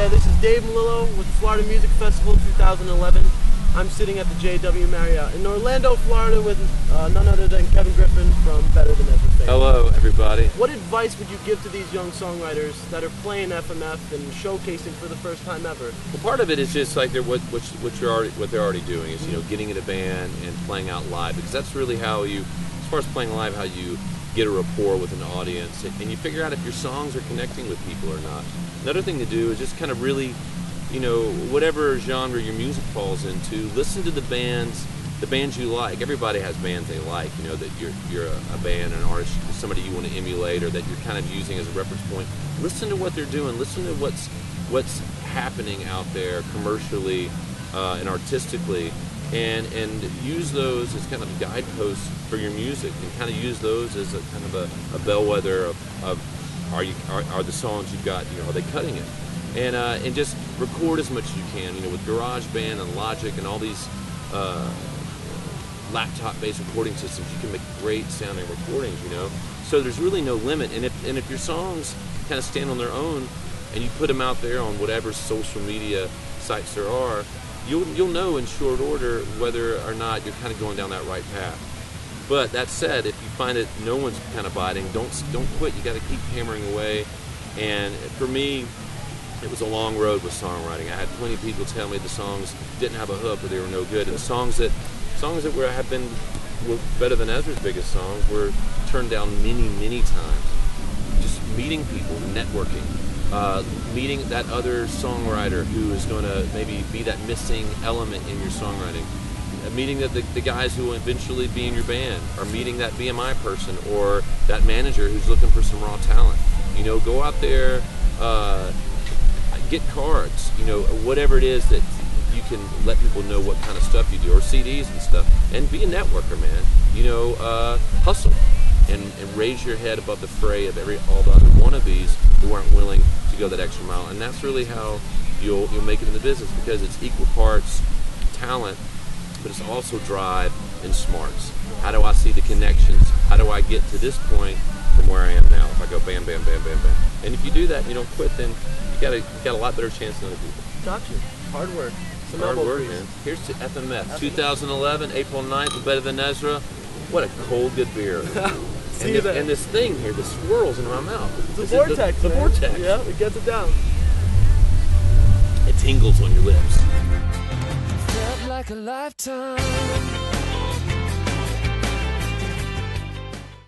Hey, this is Dave Melillo with the Florida Music Festival 2011. I'm sitting at the JW Marriott in Orlando, Florida with none other than Kevin Griffin from Better Than Ezra fame. Hello, everybody. What advice would you give to these young songwriters that are playing FMF and showcasing for the first time ever? Well, part of it is just like what they're already doing is, you know, getting in a band and playing out live, because that's really how you, as far as playing live, how you get a rapport with an audience and you figure out if your songs are connecting with people or not. Another thing to do is just kind of really, you know, whatever genre your music falls into, listen to the bands you like. Everybody has bands they like, you know, that you're a band, an artist, somebody you want to emulate or that you're kind of using as a reference point. Listen to what they're doing. Listen to what's happening out there commercially and artistically, and use those as kind of guideposts for your music, and kind of use those as a kind of a bellwether of are the songs you've got, you know, are they cutting it? And just record as much as you can, you know, with GarageBand and Logic and all these laptop-based recording systems. You can make great sounding recordings, you know. So there's really no limit. And if your songs kind of stand on their own and you put them out there on whatever social media sites there are, you'll know in short order whether or not you're kind of going down that right path. But that said, if you find that no one's kind of biting, don't quit. You got to keep hammering away. And for me, it was a long road with songwriting. I had plenty of people tell me the songs didn't have a hook or they were no good. And the songs that were Better Than Ezra's biggest songs were turned down many times. Just meeting people, networking, meeting that other songwriter who is going to maybe be that missing element in your songwriting. Meeting the guys who will eventually be in your band, or meeting that BMI person or that manager who's looking for some raw talent. You know, go out there, get cards, you know, whatever it is that you can let people know what kind of stuff you do, or CDs and stuff, and be a networker, man. You know, hustle and raise your head above the fray of all the other wannabes who aren't willing to go that extra mile. And that's really how you'll make it in the business, because it's equal parts talent, but it's also drive and smarts. How do I see the connections? How do I get to this point from where I am now? If I go bam, bam, bam, bam, bam. And if you do that and you don't quit, then you got a lot better chance than other people. Gotcha. Hard work. Some Hard elbow work, grease. man. Here's to FMF 2011, April 9th, Better Than Ezra. What a cold, good beer. See you there. And this thing here, this swirls in my mouth. It's a vortex, the man. vortex. Yeah, it gets it down. It tingles on your lips. Felt like a lifetime.